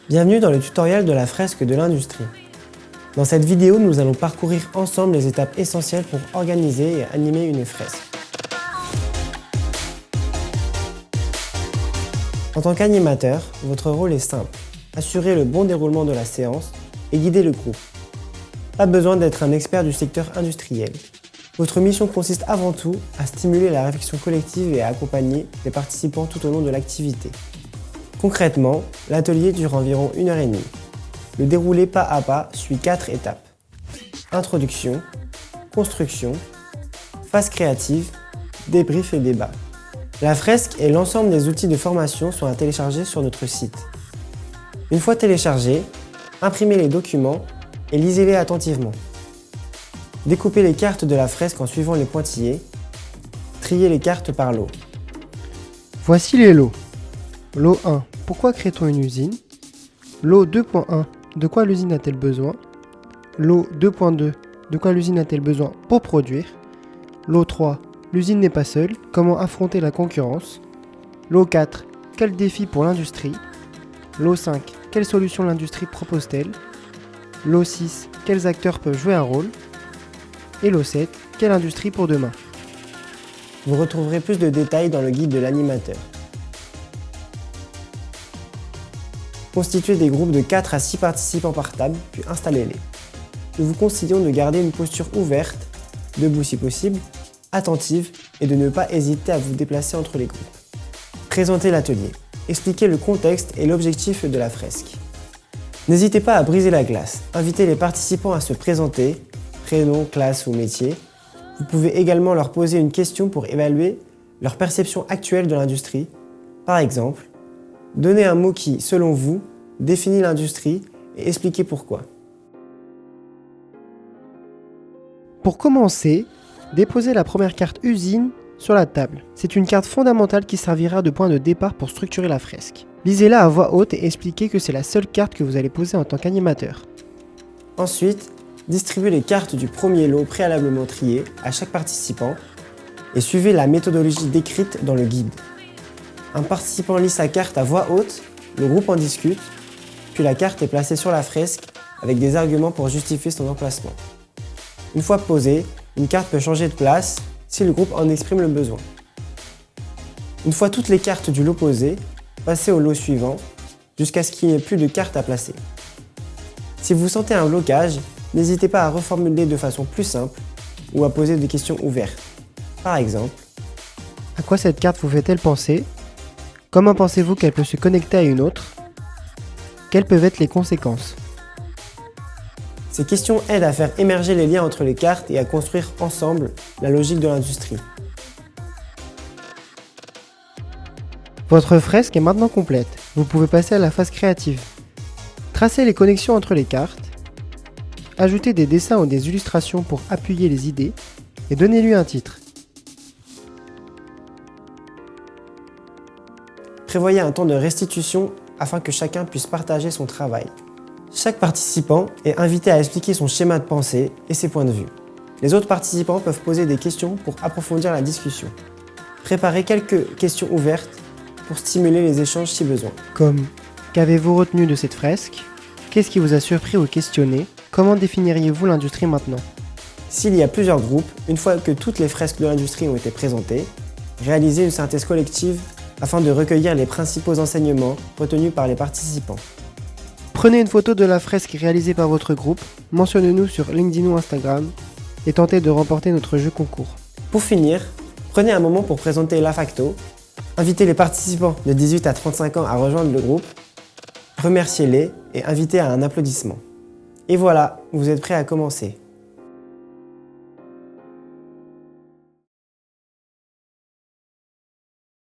Bienvenue dans le tutoriel de la fresque de l'industrie. Dans cette vidéo, nous allons parcourir ensemble les étapes essentielles pour organiser et animer une fresque. En tant qu'animateur, votre rôle est simple. Assurer le bon déroulement de la séance et guider le groupe. Pas besoin d'être un expert du secteur industriel. Votre mission consiste avant tout à stimuler la réflexion collective et à accompagner les participants tout au long de l'activité. Concrètement, l'atelier dure environ 1h30. Le déroulé pas à pas suit 4 étapes. Introduction, construction, phase créative, débrief et débat. La fresque et l'ensemble des outils de formation sont à télécharger sur notre site. Une fois téléchargés, imprimez les documents et lisez-les attentivement. Découpez les cartes de la fresque en suivant les pointillés. Triez les cartes par lot. Voici les lots. Lot 1. Pourquoi crée-t-on une usine? Lot 2.1. De quoi l'usine a-t-elle besoin? Lot 2.2. De quoi l'usine a-t-elle besoin pour produire? Lot 3. L'usine n'est pas seule. Comment affronter la concurrence? Lot 4. Quel défi pour l'industrie? Lot 5. Quelle solution l'industrie propose-t-elle? Lot 6. Quels acteurs peuvent jouer un rôle? Et lot 7. Quelle industrie pour demain? Vous retrouverez plus de détails dans le guide de l'animateur. Constituez des groupes de 4 à 6 participants par table, puis installez-les. Nous vous conseillons de garder une posture ouverte, debout si possible, attentive et de ne pas hésiter à vous déplacer entre les groupes. Présentez l'atelier. Expliquez le contexte et l'objectif de la fresque. N'hésitez pas à briser la glace. Invitez les participants à se présenter, prénom, classe ou métier. Vous pouvez également leur poser une question pour évaluer leur perception actuelle de l'industrie. Par exemple, donnez un mot qui, selon vous, définit l'industrie et expliquez pourquoi. Pour commencer, déposez la première carte usine sur la table. C'est une carte fondamentale qui servira de point de départ pour structurer la fresque. Lisez-la à voix haute et expliquez que c'est la seule carte que vous allez poser en tant qu'animateur. Ensuite, distribuez les cartes du premier lot préalablement triées à chaque participant et suivez la méthodologie décrite dans le guide. Un participant lit sa carte à voix haute, le groupe en discute, puis la carte est placée sur la fresque avec des arguments pour justifier son emplacement. Une fois posée, une carte peut changer de place si le groupe en exprime le besoin. Une fois toutes les cartes du lot posées, passez au lot suivant jusqu'à ce qu'il n'y ait plus de cartes à placer. Si vous sentez un blocage, n'hésitez pas à reformuler de façon plus simple ou à poser des questions ouvertes. Par exemple, à quoi cette carte vous fait-elle penser? Comment pensez-vous qu'elle peut se connecter à une autre? Quelles peuvent être les conséquences? ces questions aident à faire émerger les liens entre les cartes et à construire ensemble la logique de l'industrie. Votre fresque est maintenant complète. Vous pouvez passer à la phase créative. Tracez les connexions entre les cartes. Ajoutez des dessins ou des illustrations pour appuyer les idées et donnez-lui un titre. Prévoyez un temps de restitution afin que chacun puisse partager son travail. Chaque participant est invité à expliquer son schéma de pensée et ses points de vue. Les autres participants peuvent poser des questions pour approfondir la discussion. Préparez quelques questions ouvertes pour stimuler les échanges si besoin. Comme: qu'avez-vous retenu de cette fresque? Qu'est-ce qui vous a surpris ou questionné? Comment définiriez-vous l'industrie maintenant? S'il y a plusieurs groupes, une fois que toutes les fresques de l'industrie ont été présentées, réalisez une synthèse collective afin de recueillir les principaux enseignements retenus par les participants. Prenez une photo de la fresque réalisée par votre groupe, mentionnez-nous sur LinkedIn ou Instagram et tentez de remporter notre jeu concours. Pour finir, prenez un moment pour présenter l'AFACTO, invitez les participants de 18 à 35 ans à rejoindre le groupe, remerciez-les et invitez à un applaudissement. Et voilà, vous êtes prêts à commencer.